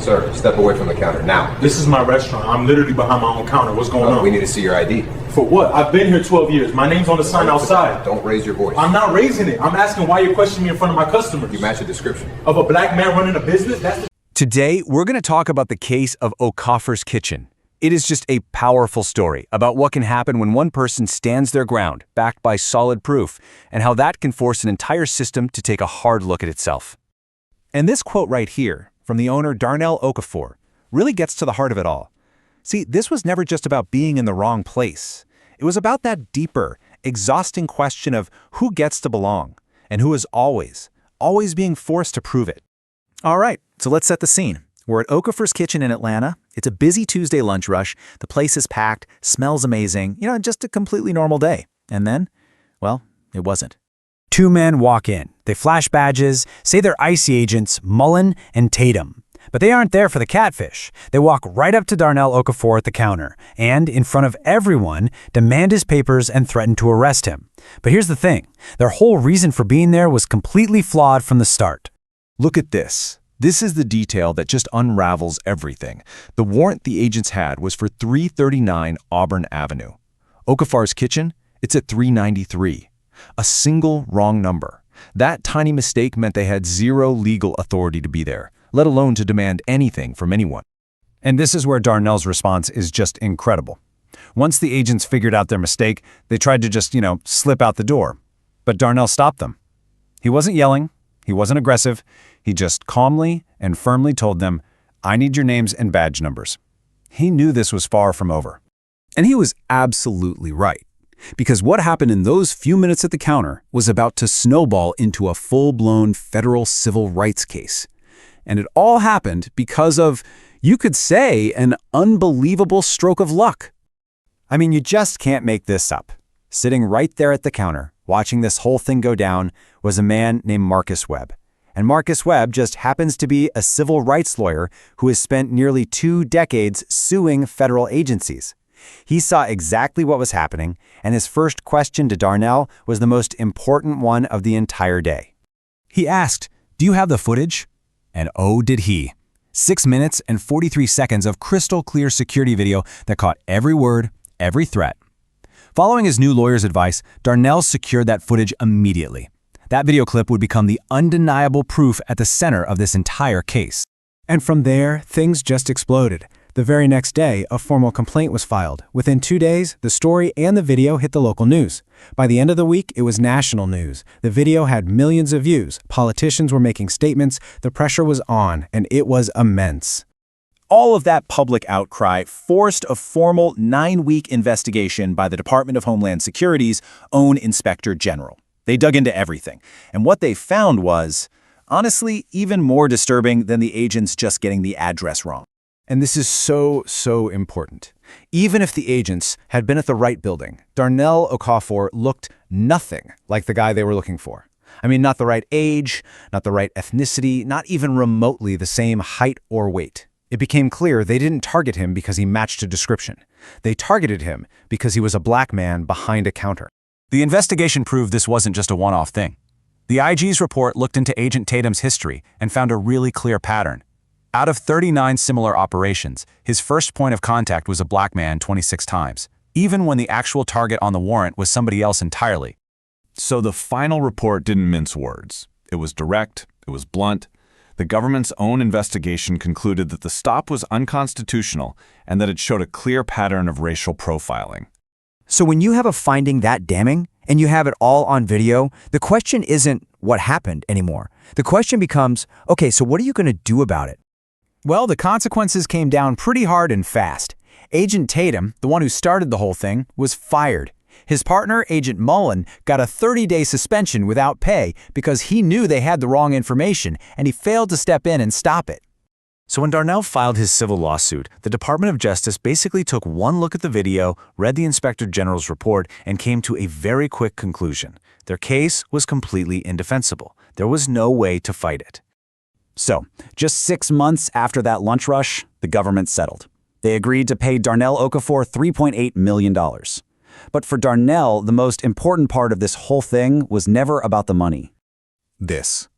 Sir, step away from the counter now. This is my restaurant. I'm literally behind my own counter. What's going on? We need to see your ID. For what? I've been here 12 years. My name's on the sign outside. Don't raise your voice. I'm not raising it. I'm asking why you're questioning me in front of my customers. You match the description. Of a black man running a business? Today, we're going to talk about the case of O'Coffer's Kitchen. It is just a powerful story about what can happen when one person stands their ground, backed by solid proof, and how that can force an entire system to take a hard look at itself. And this quote right here, from the owner Darnell Okafor, really gets to the heart of it all. See, this was never just about being in the wrong place. It was about that deeper, exhausting question of who gets to belong, and who is always being forced to prove it. All right, so let's set the scene. We're at O'Coffer's Kitchen in Atlanta. It's a busy Tuesday lunch rush. The place is packed, smells amazing, just a completely normal day. And then, well, it wasn't. Two men walk in. They flash badges, say they're ICE agents Mullen and Tatum. But they aren't there for the catfish. They walk right up to Darnell Okafor at the counter and, in front of everyone, demand his papers and threaten to arrest him. But here's the thing. Their whole reason for being there was completely flawed from the start. Look at this. This is the detail that just unravels everything. The warrant the agents had was for 339 Auburn Avenue. Okafor's Kitchen, it's at 393. A single wrong number. That tiny mistake meant they had zero legal authority to be there, let alone to demand anything from anyone. And this is where Darnell's response is just incredible. Once the agents figured out their mistake, they tried to just, slip out the door. But Darnell stopped them. He wasn't yelling. He wasn't aggressive. He just calmly and firmly told them, "I need your names and badge numbers." He knew this was far from over. And he was absolutely right. Because what happened in those few minutes at the counter was about to snowball into a full-blown federal civil rights case. And it all happened because of, you could say, an unbelievable stroke of luck. I mean, you just can't make this up. Sitting right there at the counter, watching this whole thing go down, was a man named Marcus Webb. And Marcus Webb just happens to be a civil rights lawyer who has spent nearly 2 decades suing federal agencies. He saw exactly what was happening, and his first question to Darnell was the most important one of the entire day. He asked, "Do you have the footage?" And oh, did he. 6 minutes and 43 seconds of crystal clear security video that caught every word, every threat. Following his new lawyer's advice, Darnell secured that footage immediately. That video clip would become the undeniable proof at the center of this entire case. And from there, things just exploded. The very next day, a formal complaint was filed. Within 2 days, the story and the video hit the local news. By the end of the week, it was national news. The video had millions of views. Politicians were making statements. The pressure was on, and it was immense. All of that public outcry forced a formal 9-week investigation by the Department of Homeland Security's own Inspector General. They dug into everything, and what they found was, honestly, even more disturbing than the agents just getting the address wrong. And this is so important. Even if the agents had been at the right building, Darnell Okafor looked nothing like the guy they were looking for. I mean, not the right age, not the right ethnicity, not even remotely the same height or weight. It became clear they didn't target him because he matched a description. They targeted him because he was a black man behind a counter. The investigation proved this wasn't just a one-off thing. The IG's report looked into Agent Tatum's history and found a really clear pattern. Out of 39 similar operations, his first point of contact was a black man 26 times, even when the actual target on the warrant was somebody else entirely. So the final report didn't mince words. It was direct, it was blunt. The government's own investigation concluded that the stop was unconstitutional and that it showed a clear pattern of racial profiling. So when you have a finding that damning, and you have it all on video, the question isn't what happened anymore. The question becomes, okay, so what are you going to do about it? Well, the consequences came down pretty hard and fast. Agent Tatum, the one who started the whole thing, was fired. His partner, Agent Mullen, got a 30-day suspension without pay because he knew they had the wrong information and he failed to step in and stop it. So when Darnell filed his civil lawsuit, the Department of Justice basically took one look at the video, read the Inspector General's report, and came to a very quick conclusion. Their case was completely indefensible. There was no way to fight it. So, just 6 months after that lunch rush, the government settled. They agreed to pay Darnell Okafor $3.8 million. But for Darnell, the most important part of this whole thing was never about the money. This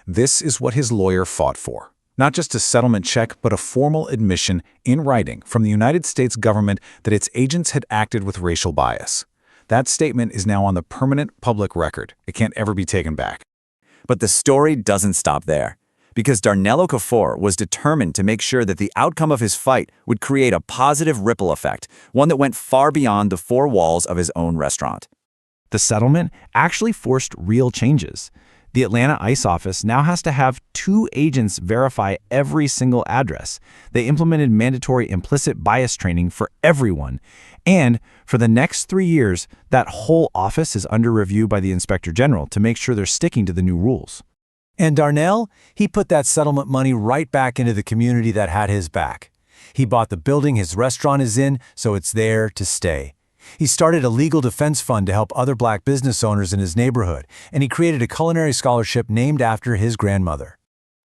is what his lawyer fought for. Not just a settlement check, but a formal admission in writing from the United States government that its agents had acted with racial bias. That statement is now on the permanent public record. It can't ever be taken back. But the story doesn't stop there, because Darnell Okafor was determined to make sure that the outcome of his fight would create a positive ripple effect, one that went far beyond the four walls of his own restaurant. The settlement actually forced real changes. The Atlanta ICE office now has to have 2 agents verify every single address. They implemented mandatory implicit bias training for everyone. And for the next 3 years, that whole office is under review by the Inspector General to make sure they're sticking to the new rules. And Darnell, he put that settlement money right back into the community that had his back. He bought the building his restaurant is in, so it's there to stay. He started a legal defense fund to help other black business owners in his neighborhood, and he created a culinary scholarship named after his grandmother.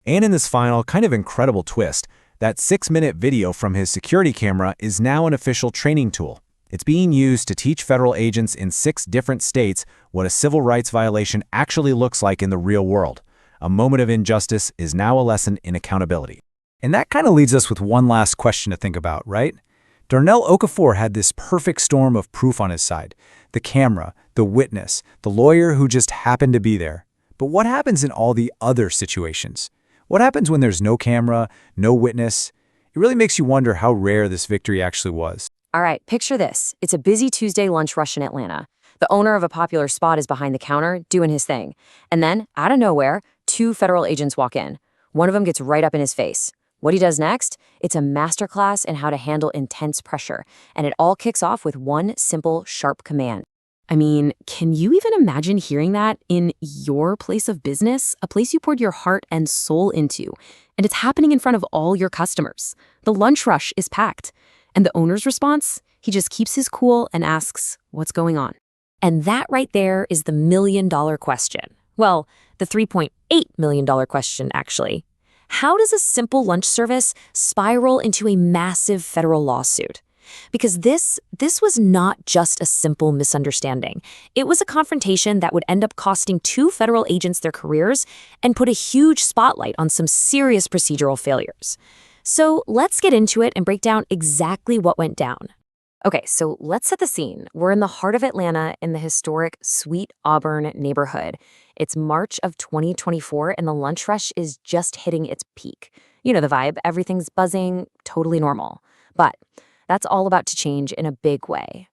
And in this final, kind of incredible twist, that 6-minute video from his security camera is now an official training tool. It's being used to teach federal agents in 6 different states what a civil rights violation actually looks like in the real world. A moment of injustice is now a lesson in accountability. And that kind of leads us with one last question to think about, right? Darnell Okafor had this perfect storm of proof on his side. The camera, the witness, the lawyer who just happened to be there. But what happens in all the other situations? What happens when there's no camera, no witness? It really makes you wonder how rare this victory actually was. All right, picture this. It's a busy Tuesday lunch rush in Atlanta. The owner of a popular spot is behind the counter, doing his thing. And then, out of nowhere, 2 federal agents walk in. One of them gets right up in his face. What he does next? It's a masterclass in how to handle intense pressure, and it all kicks off with one simple, sharp command. I mean, can you even imagine hearing that in your place of business, a place you poured your heart and soul into, and it's happening in front of all your customers? The lunch rush is packed, and the owner's response? He just keeps his cool and asks, "What's going on?" And that right there is the million-dollar question. Well, the $3.8 million question, actually. How does a simple lunch service spiral into a massive federal lawsuit? Because this was not just a simple misunderstanding. It was a confrontation that would end up costing 2 federal agents their careers and put a huge spotlight on some serious procedural failures. So let's get into it and break down exactly what went down. Okay, so let's set the scene. We're in the heart of Atlanta in the historic Sweet Auburn neighborhood. It's March of 2024, and the lunch rush is just hitting its peak. You know the vibe, everything's buzzing, totally normal. But that's all about to change in a big way.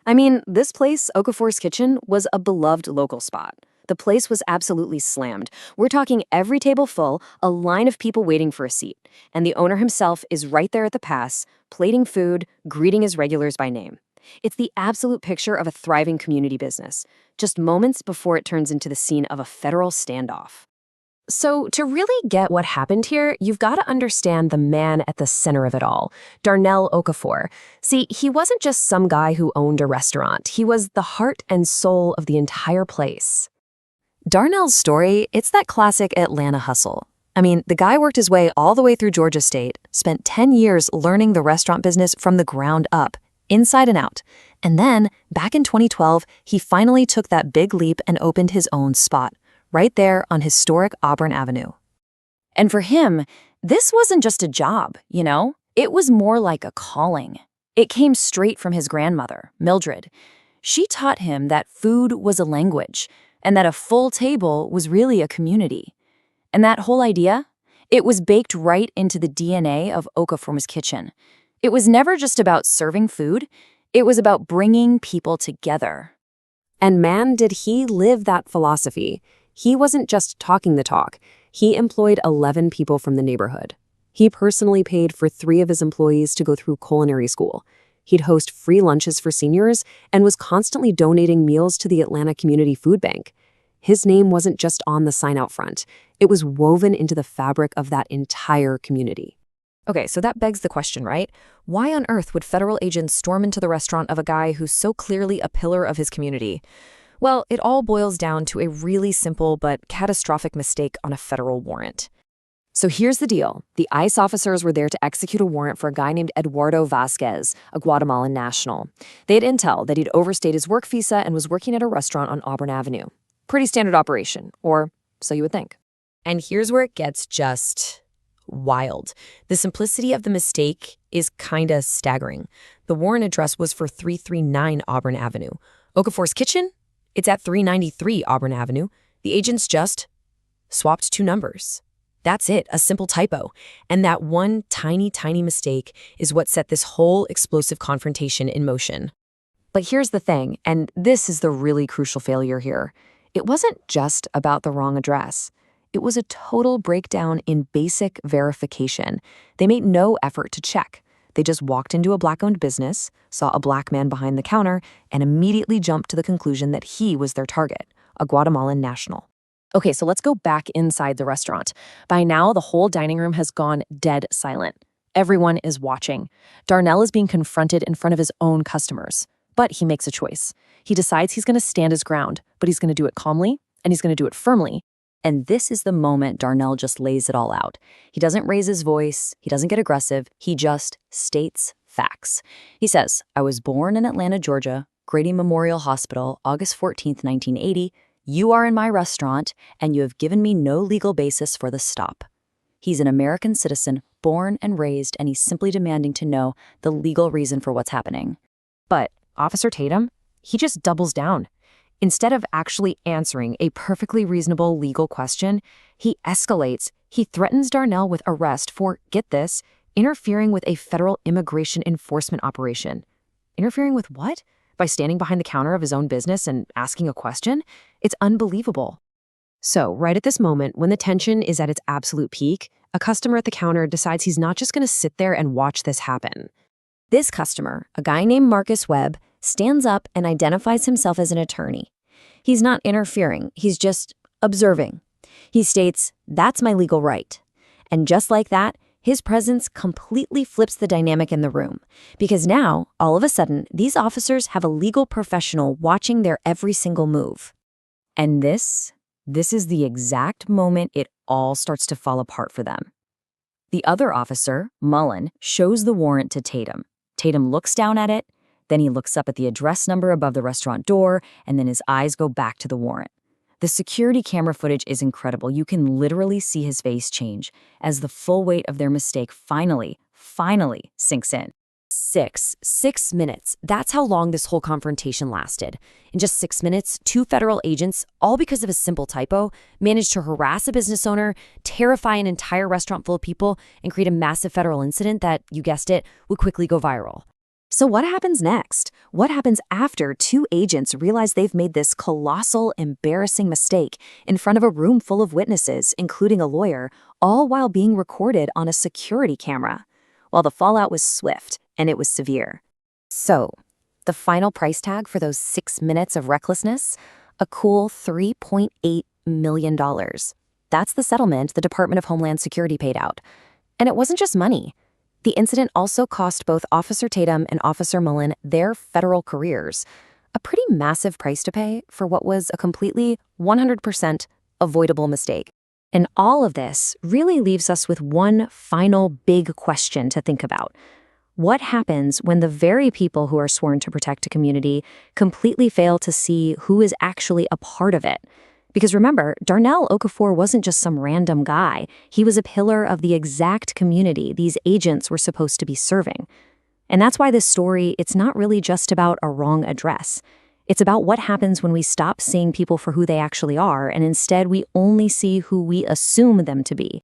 I mean, this place, Okafor's Kitchen, was a beloved local spot. The place was absolutely slammed. We're talking every table full, a line of people waiting for a seat. And the owner himself is right there at the pass, plating food, greeting his regulars by name. It's the absolute picture of a thriving community business, just moments before it turns into the scene of a federal standoff. So to really get what happened here, you've got to understand the man at the center of it all, Darnell Okafor. See, he wasn't just some guy who owned a restaurant. He was the heart and soul of the entire place. Darnell's story, it's that classic Atlanta hustle. I mean, the guy worked his way all the way through Georgia State, spent 10 years learning the restaurant business from the ground up, inside and out. And then, back in 2012, he finally took that big leap and opened his own spot, right there on historic Auburn Avenue. And for him, this wasn't just a job, you know? It was more like a calling. It came straight from his grandmother, Mildred. She taught him that food was a language, and that a full table was really a community. And that whole idea, it was baked right into the DNA of Okafor's Kitchen. It was never just about serving food, it was about bringing people together. And man, did he live that philosophy. He wasn't just talking the talk. He employed 11 people from the neighborhood. He personally paid for 3 of his employees to go through culinary school. He'd host free lunches for seniors and was constantly donating meals to the Atlanta Community Food Bank. His name wasn't just on the sign out front. It was woven into the fabric of that entire community. Okay, so that begs the question, right? Why on earth would federal agents storm into the restaurant of a guy who's so clearly a pillar of his community? Well, it all boils down to a really simple but catastrophic mistake on a federal warrant. So here's the deal. The ICE officers were there to execute a warrant for a guy named Eduardo Vasquez, a Guatemalan national. They had intel that he'd overstayed his work visa and was working at a restaurant on Auburn Avenue. Pretty standard operation, or so you would think. And here's where it gets just wild. The simplicity of the mistake is kinda staggering. The warrant address was for 339 Auburn Avenue. Okafor's kitchen? It's at 393 Auburn Avenue. The agents just swapped two numbers. That's it, a simple typo. And that one tiny, tiny mistake is what set this whole explosive confrontation in motion. But here's the thing, and this is the really crucial failure here. It wasn't just about the wrong address. It was a total breakdown in basic verification. They made no effort to check. They just walked into a black-owned business, saw a black man behind the counter, and immediately jumped to the conclusion that he was their target, a Guatemalan national. Okay, so let's go back inside the restaurant. By now, the whole dining room has gone dead silent. Everyone is watching. Darnell is being confronted in front of his own customers. But he makes a choice. He decides he's going to stand his ground, but he's going to do it calmly, and he's going to do it firmly. And this is the moment Darnell just lays it all out. He doesn't raise his voice. He doesn't get aggressive. He just states facts. He says, I was born in Atlanta, Georgia, Grady Memorial Hospital, August 14th, 1980. You are in my restaurant, and you have given me no legal basis for the stop. He's an American citizen, born and raised, and he's simply demanding to know the legal reason for what's happening. But Officer Tatum, he just doubles down. Instead of actually answering a perfectly reasonable legal question, he escalates. He threatens Darnell with arrest for, get this, interfering with a federal immigration enforcement operation. Interfering with what? By standing behind the counter of his own business and asking a question? It's unbelievable. So, right at this moment, when the tension is at its absolute peak, a customer at the counter decides he's not just going to sit there and watch this happen. This customer, a guy named Marcus Webb, stands up and identifies himself as an attorney. He's not interfering, he's just observing. He states, that's my legal right. And just like that, his presence completely flips the dynamic in the room. Because now, all of a sudden, these officers have a legal professional watching their every single move. And this is the exact moment it all starts to fall apart for them. The other officer, Mullen, shows the warrant to Tatum. Tatum looks down at it, then he looks up at the address number above the restaurant door, and then his eyes go back to the warrant. The security camera footage is incredible. You can literally see his face change as the full weight of their mistake finally sinks in. 6 minutes. That's how long this whole confrontation lasted. In just 6 minutes, 2 federal agents, all because of a simple typo, managed to harass a business owner, terrify an entire restaurant full of people, and create a massive federal incident that, you guessed it, would quickly go viral. So what happens next? What happens after 2 agents realize they've made this colossal, embarrassing mistake in front of a room full of witnesses, including a lawyer, all while being recorded on a security camera? Well, the fallout was swift, and it was severe. So, the final price tag for those 6 minutes of recklessness? A cool $3.8 million. That's the settlement the Department of Homeland Security paid out. And it wasn't just money. The incident also cost both Officer Tatum and Officer Mullen their federal careers. A pretty massive price to pay for what was a completely 100% avoidable mistake. And all of this really leaves us with one final big question to think about. What happens when the very people who are sworn to protect a community completely fail to see who is actually a part of it? Because remember, Darnell Okafor wasn't just some random guy. He was a pillar of the exact community these agents were supposed to be serving. And that's why this story, it's not really just about a wrong address. It's about what happens when we stop seeing people for who they actually are, and instead we only see who we assume them to be.